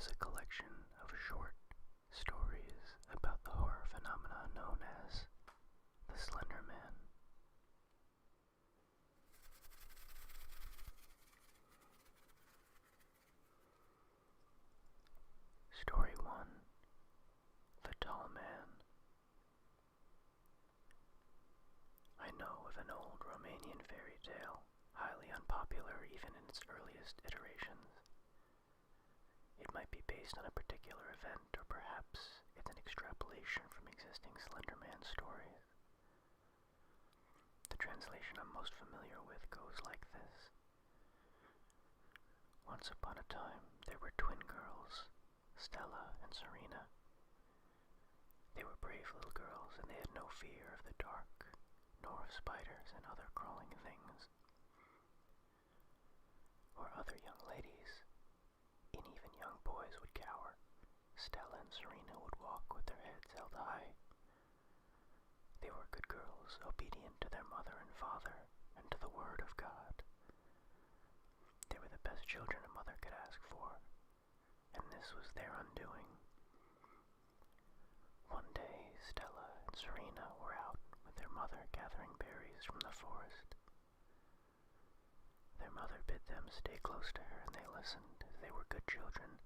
is a collection of short stories about the horror phenomena known as the Slenderman. Story 1. The Tall Man. I know of an old Romanian fairy tale, highly unpopular even in its earliest iterations. It might be based on a particular event, or perhaps it's an extrapolation from existing Slenderman stories. The translation I'm most familiar with goes like this. Once upon a time, there were twin girls, Stella and Serena. They were brave little girls, and they had no fear of the dark, nor of spiders and other crawling things. Or other young ladies, and even young boys would cower. Stella and Serena would walk with their heads held high. They were good girls, obedient to their mother and father, and to the word of God. They were the best children a mother could ask for, and this was their undoing. One day, Stella and Serena were out with their mother gathering berries from the forest. Their mother bid them stay close to her, and they listened as they were good children.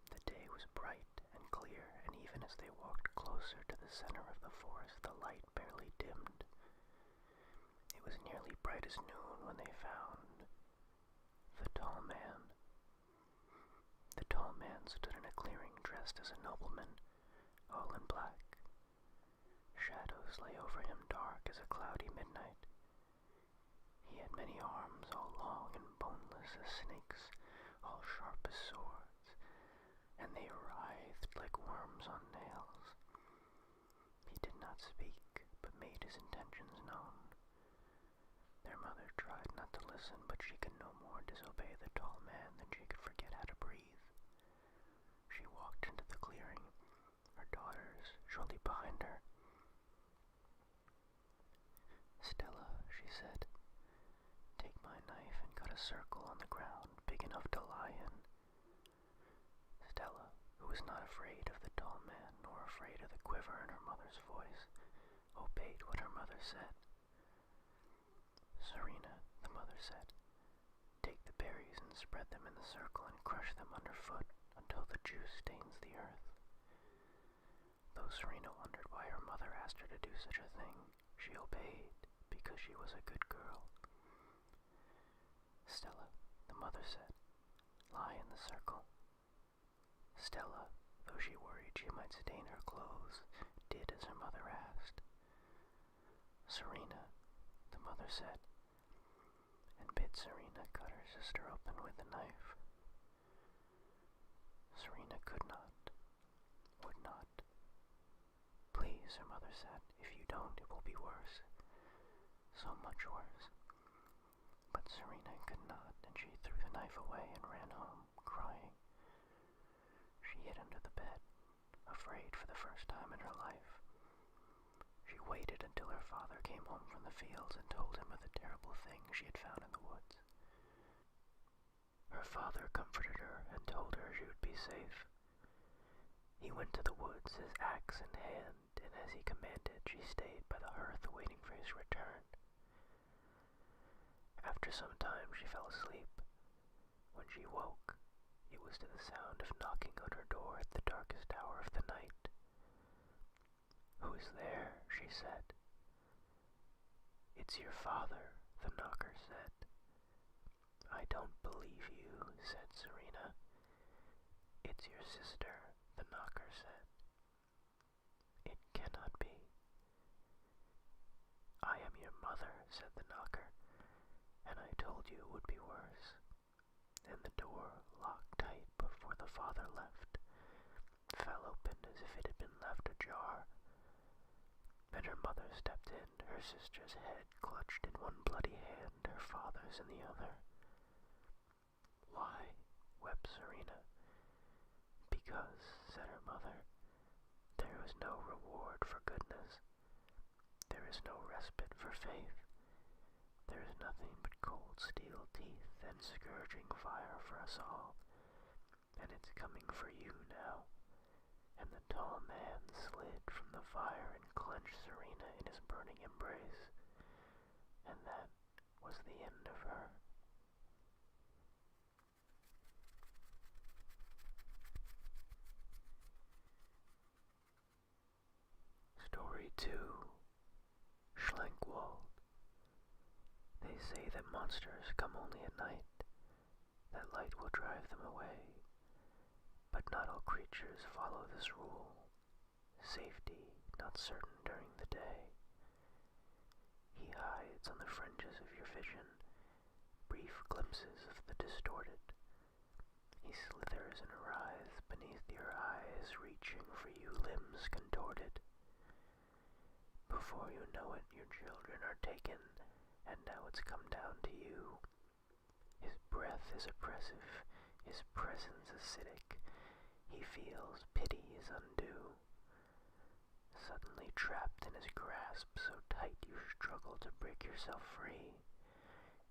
The day was bright and clear, and even as they walked closer to the center of the forest, the light barely dimmed. It was nearly bright as noon when they found the Tall Man. The Tall Man stood in a clearing dressed as a nobleman, all in black. Shadows lay over him dark as a cloudy midnight. He had many arms, all long and boneless as snakes, all sharp as swords, and they writhed like worms on nails. He did not speak, but made his intentions known. Their mother tried not to listen, but she could no more disobey the Tall Man than she could forget how to breathe. She walked into the clearing, her daughters shortly behind her. "Stella," she said, "take my knife and cut a circle on the ground big enough to lie in." Stella, who was not afraid of the Tall Man nor afraid of the quiver in her mother's voice, obeyed what her mother said. "Serena," the mother said, "take the berries and spread them in the circle and crush them underfoot until the juice stains the earth." Though Serena wondered why her mother asked her to do such a thing, she obeyed because she was a good girl. "Stella," the mother said, "lie in the circle." Stella, though she worried she might stain her clothes, did as her mother asked. "Serena," the mother said, and bid Serena cut her sister open with a knife. Serena could not, would not. "Please," her mother said, "if you don't, it will be worse. So much worse." But Serena could not, and she threw the knife away and ran home, crying. She hid under the bed, afraid for the first time in her life. She waited until her father came home from the fields and told him of the terrible thing she had found in the woods. Her father comforted her and told her she would be safe. He went to the woods, his axe in hand, and as he commanded, she stayed by the hearth waiting for his return. After some time she fell asleep. When she woke, it was to the sound of knocking on her door at the darkest hour of the night. "Who is there?" she said. "It's your father," the knocker said. "I don't believe you," said Serena. "It's your sister," the knocker said. "It cannot be." "I am your mother," said the knocker, "and I told you it would be worse." And the door, locked tight before the father left, fell open as if it had been left ajar. Then her mother stepped in, her sister's head clutched in one bloody hand, her father's in the other. "Why?" wept Serena. "Because," said her mother, "there is no reward for goodness. There is no respite for faith. There is nothing but cold steel teeth and scourging fire for us all. and it's coming for you now. And the tall man slid from the fire and clenched Serena in his burning embrace, and that was the end of her. Story 2. Schlenkwald. They say that monsters come only at night, that light will drive them away, but not all creatures follow this rule. Safety not certain during the day. He hides on the fringes of your vision, brief glimpses of the distorted. He slithers and writhes beneath your eyes, reaching for you, limbs contorted. Before you know it, your children are taken, and now it's come down to you. His breath is oppressive, his presence acidic. He feels pity is undue. Suddenly trapped in his grasp, so tight you struggle to break yourself free.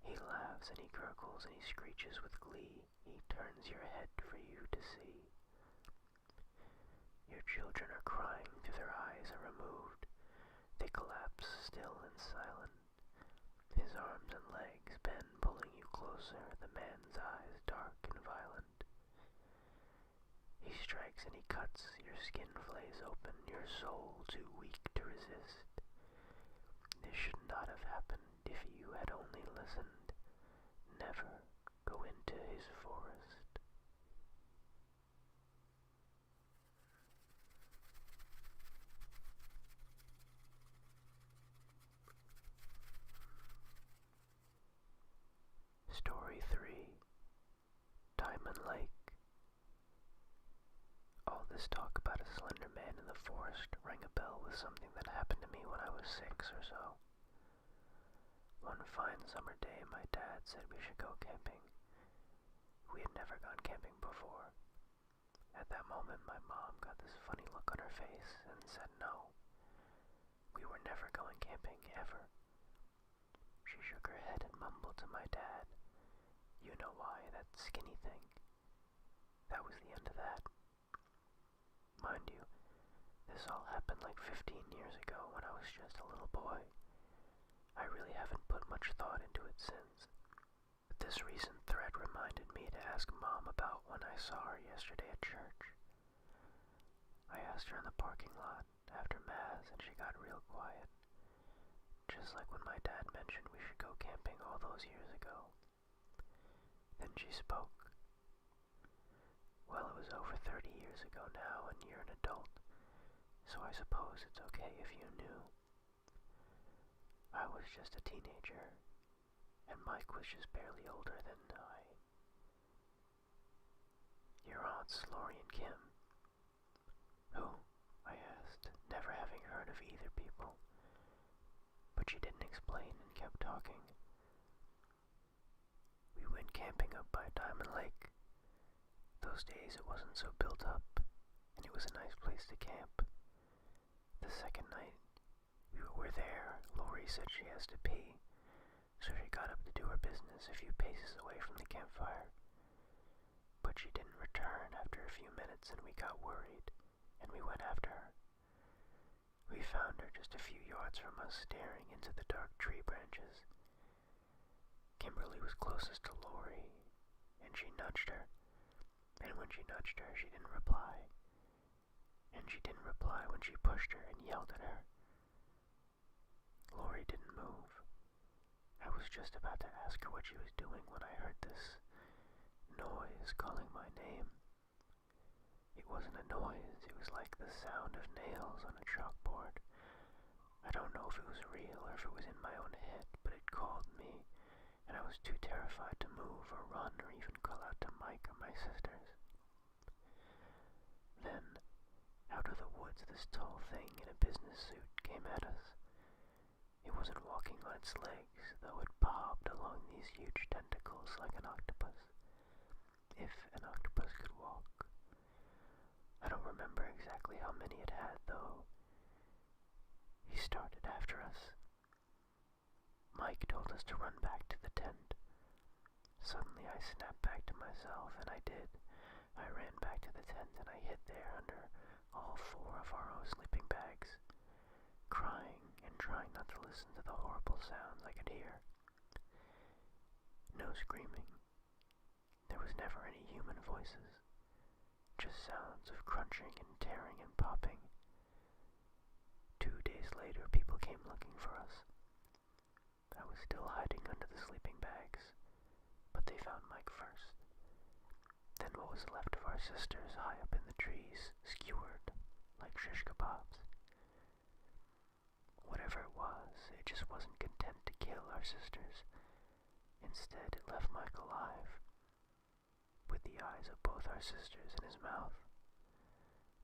He laughs and he gurgles and he screeches with glee. He turns your head for you to see. Your children are crying till their eyes are removed. They collapse still and silent. His arms and legs bend, pulling you closer, the man's eyes dark and violent. He strikes and he cuts, your skin flays open, your soul too weak to resist. This should not have happened if you had only listened. Never go into his forest. Story 3. Diamond Lake. All this talk about a slender man in the forest rang a bell with something that happened to me when I was 6 or so. One fine summer day, my dad said we should go camping. We had never gone camping before. At that moment, my mom got this funny look on her face and said no. We were never going camping, ever. She shook her head and mumbled to my dad, "You know why, that skinny thing." That was the end of that. Mind you, this all happened like 15 years ago when I was just a little boy. I really haven't put much thought into it since. But this recent thread reminded me to ask Mom about when I saw her yesterday at church. I asked her in the parking lot after Mass and she got real quiet. Just like when my dad mentioned we should go camping all those years ago. Then she spoke. Well, it was over 30 years ago now, and you're an adult, so I suppose it's okay if you knew. I was just a teenager, and Mike was just barely older than I. Your aunts, Lori and Kim. Who? I asked, never having heard of either people. But she didn't explain and kept talking. We went camping up by Diamond Lake. Those days it wasn't so built up, and it was a nice place to camp. The second night we were there, Lori said she has to pee, so she got up to do her business a few paces away from the campfire. But she didn't return after a few minutes, and we got worried, and we went after her. We found her just a few yards from us, staring into the dark tree branches. Kimberly was closest to Lori, and she nudged her. And when she nudged her, she didn't reply. And she didn't reply when she pushed her and yelled at her. Lori didn't move. I was just about to ask her what she was doing when I heard this noise calling my name. It wasn't a noise, it was like the sound of nails on a chalkboard. I don't know if it was real or if it was in my own head, but it called me, and I was too terrified to move or run or even call out to Mike or my sisters. Then, out of the woods, this tall thing in a business suit came at us. It wasn't walking on its legs, though it bobbed along these huge tentacles like an octopus. If an octopus could walk. I don't remember exactly how many it had, though. He started after us. Mike told us to run back to the tent. Suddenly I snapped back to myself, and I did. I ran back to the tent and I hid there under all four of our own sleeping bags, crying and trying not to listen to the horrible sounds I could hear. No screaming. There was never any human voices, just sounds of crunching and tearing and popping. 2 days later, people came looking for us. I was still hiding under the sleeping bags, but they found Mike first. Then what was left of our sisters high up in the trees, skewered like shish kebabs. Whatever it was, it just wasn't content to kill our sisters. Instead, it left Mike alive, with the eyes of both our sisters in his mouth.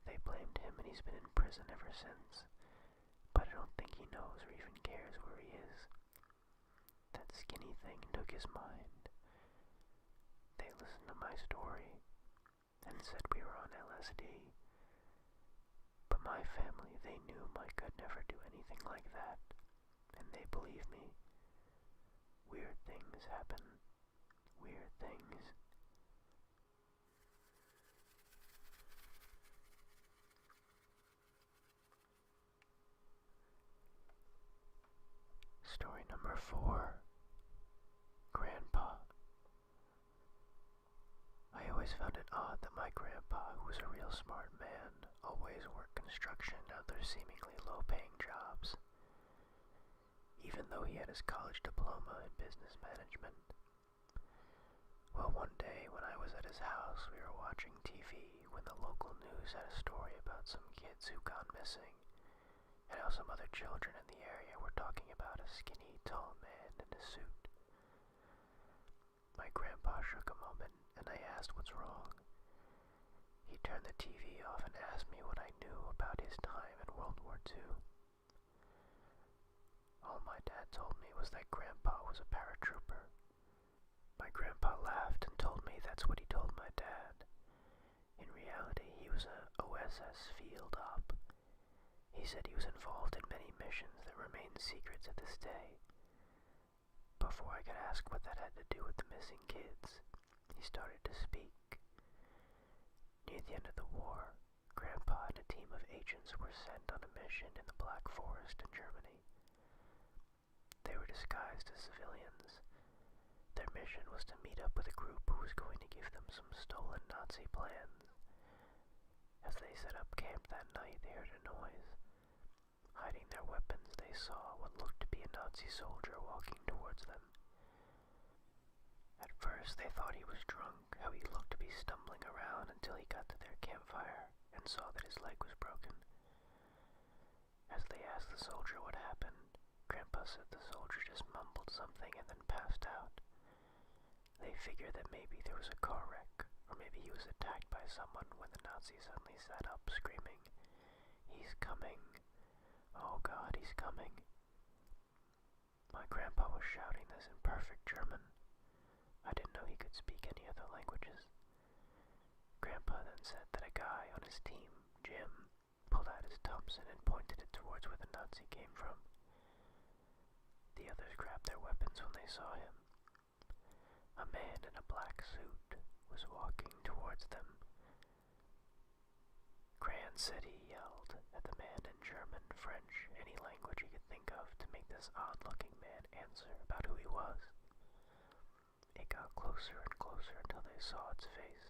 They blamed him and he's been in prison ever since, but I don't think he knows or even cares where he is. That skinny thing took his mind. They listened to my story and said we were on LSD. But my family, they knew Mike could never do anything like that, and they believe me. Weird things happen. Weird things. Story number 4. Grandpa. I always found it odd that my grandpa, who was a real smart man, always worked construction and other seemingly low-paying jobs, even though he had his college diploma in business management. Well, one day when I was at his house, we were watching TV when the local news had a story about some kids who'd gone missing, and how some other children in the area were talking about a skinny, tall man in a suit. My grandpa shook a moment, and I asked what's wrong. He turned the TV off and asked me what I knew about his time in World War II. All my dad told me was that Grandpa was a paratrooper. My grandpa laughed and told me that's what he told my dad. In reality, he was a OSS field op. He said he was involved in many missions that remain secrets to this day. Before I could ask what that had to do with the missing kids, he started to speak. Near the end of the war, Grandpa and a team of agents were sent on a mission in the Black Forest in Germany. They were disguised as civilians. Their mission was to meet up with a group who was going to give them some stolen Nazi plans. As they set up camp that night, they heard a noise. Hiding their weapons, they saw what looked to be a Nazi soldier walking towards them. At first, they thought he was drunk, how he looked to be stumbling around until he got to their campfire and saw that his leg was broken. As they asked the soldier what happened, Grandpa said the soldier just mumbled something and then passed out. They figured that maybe there was a car wreck, or maybe he was attacked by someone when the Nazi suddenly sat up screaming, "He's coming! Oh God, he's coming!" My grandpa was shouting this in perfect German. I didn't know he could speak any other languages. Grandpa then said that a guy on his team, Jim, pulled out his Thompson and pointed it towards where the Nazi came from. The others grabbed their weapons when they saw him. A man in a black suit was walking towards them. Gran said he yelled at the man in German, French, any language he could think of to make this odd-looking man answer about who he was. It got closer and closer until they saw its face.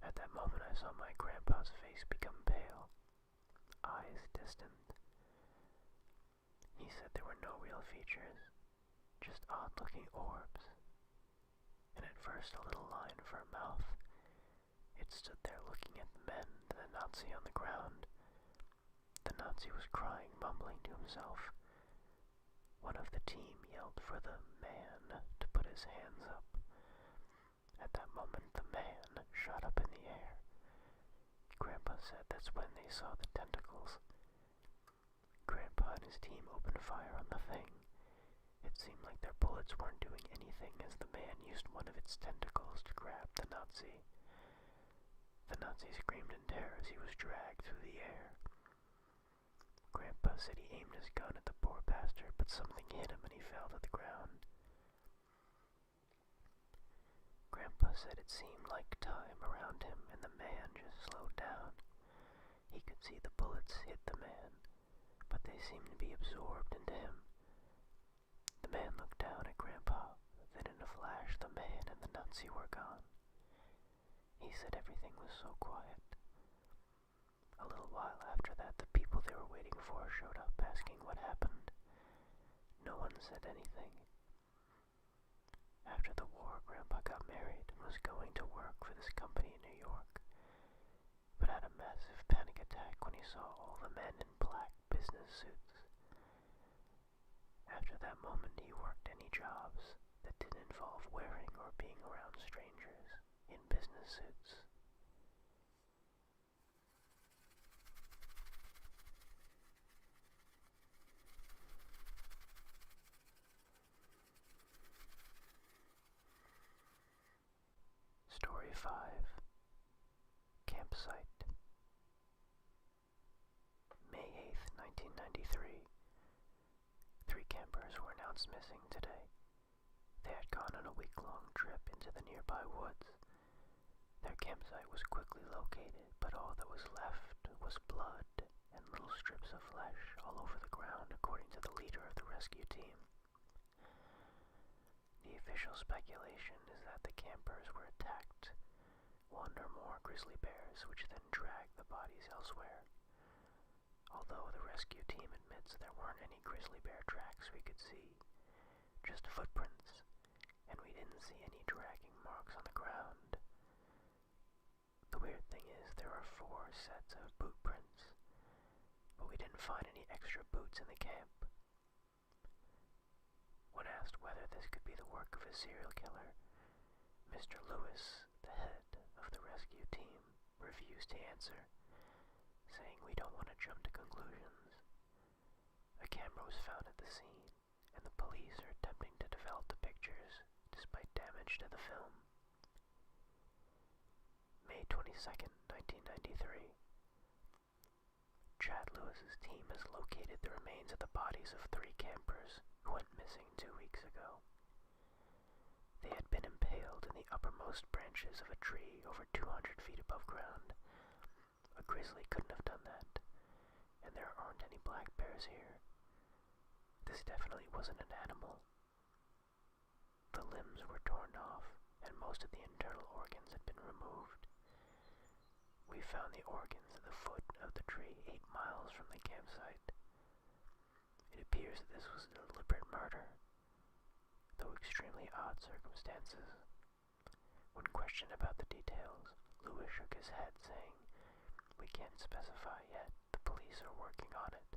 At that moment I saw my grandpa's face become pale, eyes distant. He said there were no real features, just odd-looking orbs, and at first a little line for a mouth. It stood there looking at the men and the Nazi on the ground. The Nazi was crying, mumbling to himself. One of the team yelled for the man to put his hands up. At that moment, the man shot up in the air. Grandpa said that's when they saw the tentacles. Grandpa and his team opened fire on the thing. It seemed like their bullets weren't doing anything as the man used one of its tentacles to grab the Nazi. The Nazi screamed in terror as he was dragged through the air. Grandpa said he aimed his gun at the poor bastard, but something hit him and he fell to the ground. Grandpa said it seemed like time around him, and the man just slowed down. He could see the bullets hit the man, but they seemed to be absorbed into him. The man looked down at Grandpa, then in a flash the man and the Nazi were gone. He said everything was so quiet. A little while after that, the people they were waiting for showed up asking what happened. No one said anything. After the war, Grandpa got married and was going to work for this company in New York, but had a massive panic attack when he saw all the men in black business suits. After that moment, he worked any jobs that didn't involve wearing or being around strangers in business suits. Story 5. Campsite. May 8th, 1993. 3 campers were announced missing today. They had gone on a week-long trip into the nearby woods. Their campsite was quickly located, but all that was left was blood and little strips of flesh all over the ground, according to the leader of the rescue team. The official speculation is that the campers were attacked, one or more grizzly bears, which then dragged the bodies elsewhere. Although the rescue team admits there weren't any grizzly bear tracks we could see, just footprints, and we didn't see any dragging marks on the ground. The weird thing is there are 4 sets of boot prints, but we didn't find any extra boots in the camp. When asked whether this could be the work of a serial killer, Mr. Lewis, the head of the rescue team, refused to answer, saying we don't want to jump to conclusions. A camera was found at the scene, and the police are attempting to develop the pictures despite damage to the film. May 22nd, 1993. Chad Lewis's team has located the remains of the bodies of 3 campers who went missing 2 weeks ago. They had been impaled in the uppermost branches of a tree over 200 feet above ground. A grizzly couldn't have done that, and there aren't any black bears here. This definitely wasn't an animal. The limbs were torn off, and most of the internal organs had been removed. We found the organs at the foot of the tree 8 miles from the campsite. It appears that this was a deliberate murder, though extremely odd circumstances. When questioned about the details, Lewis shook his head, saying, "We can't specify yet. The police are working on it.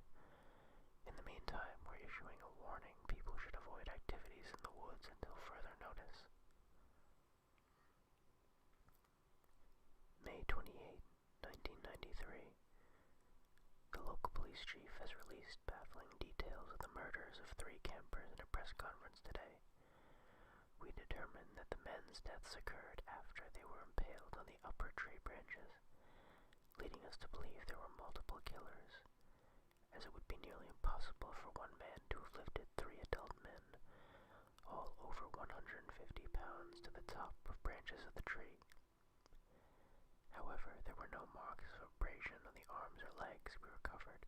In the meantime, we're issuing a warning. People should avoid activities in the woods until further notice." May 28, 1993. The local police chief has released baffling details of the murders of 3 campers in a press conference today. We determined that the men's deaths occurred after they were impaled on the upper tree branches, leading us to believe there were multiple killers, as it would be nearly impossible for one man to have lifted 3 adult men, all over 150 pounds, to the top of branches of the tree. However, there were no marks of abrasion on the arms or legs we recovered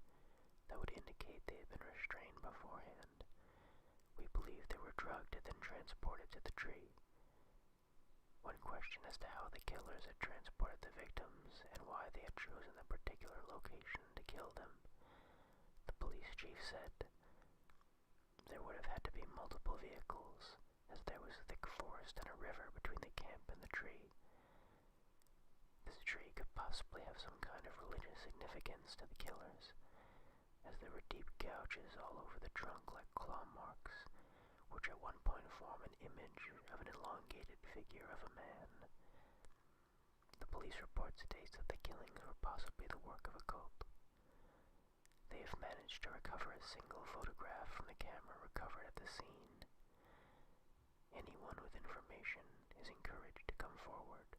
that would indicate they had been restrained beforehand. We believe they were drugged and then transported to the tree. When questioned as to how the killers had transported the victims and why they had chosen the particular location to kill them, the police chief said there would have had to be multiple vehicles, as there was thick forest and a river between the camp and the tree. This tree could possibly have some kind of religious significance to the killers, as there were deep gouges all over the trunk like claw marks, which at one point form an image of an elongated figure of a man. The police report states that the killings were possibly the work of a cult. They have managed to recover a single photograph from the camera recovered at the scene. Anyone with information is encouraged to come forward.